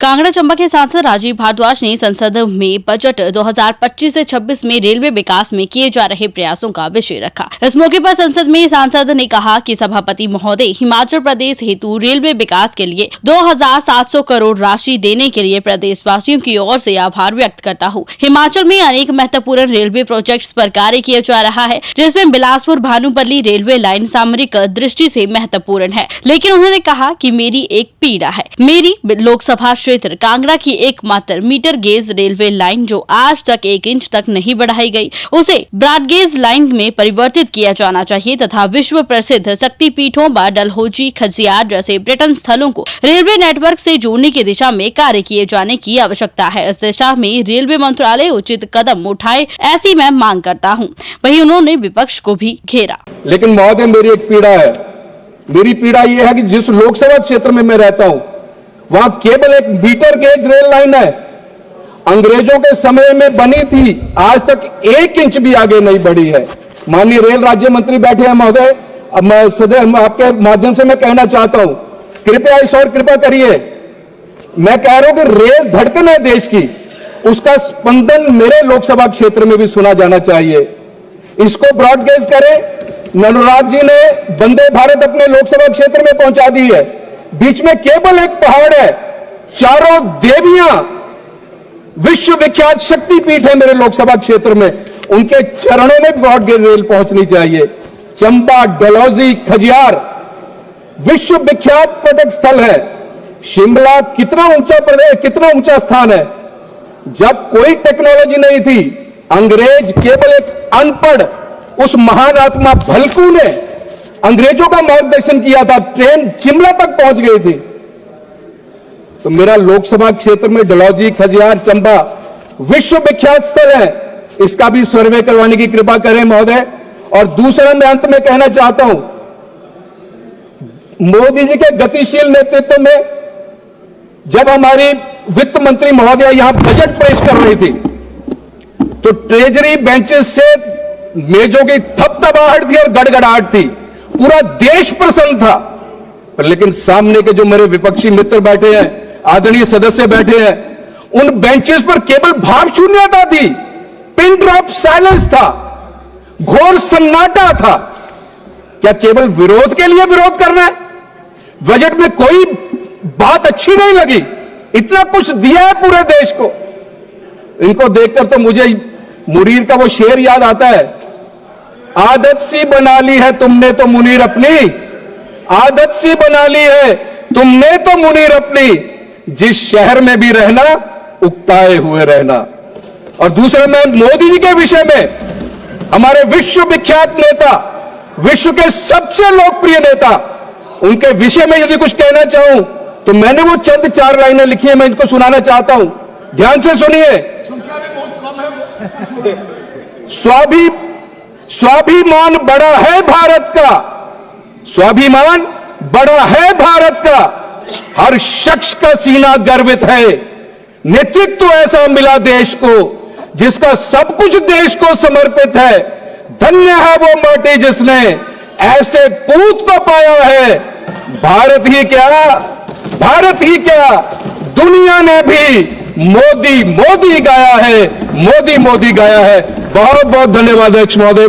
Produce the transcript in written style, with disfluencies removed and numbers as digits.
कांगड़ा चंबा के सांसद राजीव भारद्वाज ने संसद में बजट 2025 से 26 में रेलवे विकास में किए जा रहे प्रयासों का विषय रखा। इस मौके पर संसद में सांसद ने कहा कि सभापति महोदय हिमाचल प्रदेश हेतु रेलवे विकास के लिए 2700 करोड़ राशि देने के लिए प्रदेशवासियों की ओर से आभार व्यक्त करता हूँ। हिमाचल में अनेक महत्वपूर्ण रेलवे प्रोजेक्ट्स पर कार्य किया जा रहा है, जिसमें बिलासपुर भानुपल्ली रेलवे लाइन सामरिक दृष्टि से महत्वपूर्ण है, लेकिन उन्होंने कहा कि मेरी एक पीड़ा है। मेरी लोकसभा क्षेत्र कांगड़ा की एकमात्र मीटर गेज रेलवे लाइन जो आज तक 1 इंच तक नहीं बढ़ाई गई, उसे ब्रॉड गेज लाइन में परिवर्तित किया जाना चाहिए तथा विश्व प्रसिद्ध शक्तिपीठों व डलहौजी खजियार जैसे पर्यटन स्थलों को रेलवे नेटवर्क से जोड़ने की दिशा में कार्य किए जाने की आवश्यकता है। इस दिशा में रेलवे मंत्रालय उचित कदम उठाए, ऐसी मैं मांग करता हूँ। वहीं उन्होंने विपक्ष को भी घेरा। लेकिन महोदय, मेरी एक पीड़ा है। मेरी पीड़ा यह है कि जिस लोकसभा क्षेत्र में मैं रहता हूं, वहां केवल एक मीटर गेज रेल लाइन है। अंग्रेजों के समय में बनी थी, आज तक 1 इंच भी आगे नहीं बढ़ी है। माननीय रेल राज्य मंत्री बैठे हैं महोदय, अब मैं सदैव आपके माध्यम से मैं कहना चाहता हूं, कृपया इस और कृपा करिए। मैं कह रहा हूं कि रेल धड़कन है देश की, उसका स्पंदन मेरे लोकसभा क्षेत्र में भी सुना जाना चाहिए। इसको ब्रॉडगेज करें। अनुराग जी ने वंदे भारत अपने लोकसभा क्षेत्र में पहुंचा दी है। बीच में केवल एक पहाड़ है, चारों देवियां विश्व विख्यात शक्तिपीठ है मेरे लोकसभा क्षेत्र में, उनके चरणों में ब्रॉडगेज रेल पहुंचनी चाहिए। चंबा, डलहौजी, खजियार विश्व विख्यात पर्यटक स्थल है। शिमला कितना ऊंचा स्थान है। जब कोई टेक्नोलॉजी नहीं थी, अंग्रेज केवल एक अनपढ़ उस महान आत्मा भलकू ने अंग्रेजों का मार्गदर्शन किया था, ट्रेन शिमला तक पहुंच गई थी। तो मेरा लोकसभा क्षेत्र में डलहौजी, खजियार, चंबा विश्व विख्यात स्थल है, इसका भी सर्वे करवाने की कृपा करें महोदय। और दूसरा, मैं अंत में कहना चाहता हूं, मोदी जी के गतिशील नेतृत्व में जब हमारी वित्त मंत्री महोदय यहां बजट पेश कर रही थी, तो ट्रेजरी बेंचेस से मेजों की थपथपाहट थी और गड़गड़ाहट थी। पूरा देश प्रसन्न था। पर लेकिन सामने के जो मेरे विपक्षी मित्र बैठे हैं, आदरणीय सदस्य बैठे हैं, उन बेंचेस पर केवल भाव शून्यता थी, पिन ड्रॉप साइलेंस था, घोर सन्नाटा था। क्या केवल विरोध के लिए विरोध करना है? बजट में कोई बात अच्छी नहीं लगी। इतना कुछ दिया है पूरे देश को। इनको देखकर तो मुझे मुनीर का वो शेर याद आता है, आदत सी बना ली है तुमने तो मुनीर अपनी, आदत सी बना ली है तुमने तो मुनीर अपनी, जिस शहर में भी रहना उकताए हुए रहना। और दूसरा, मैं मोदी जी के विषय में, हमारे विश्व विख्यात नेता, विश्व के सबसे लोकप्रिय नेता, उनके विषय में यदि कुछ कहना चाहूं तो मैंने वो चंद 4 लाइनें लिखी हैं, मैं इनको सुनाना चाहता हूं। ध्यान से सुनिए। स्वाभिमान बड़ा है भारत का, स्वाभिमान बड़ा है भारत का, हर शख्स का सीना गर्वित है। नेतृत्व ऐसा मिला देश को जिसका सब कुछ देश को समर्पित है। धन्य है वो माटी जिसने ऐसे पूत को पाया है। भारत ही क्या दुनिया ने भी मोदी मोदी गाया है, मोदी मोदी गाया है। बहुत बहुत धन्यवाद अध्यक्ष महोदय।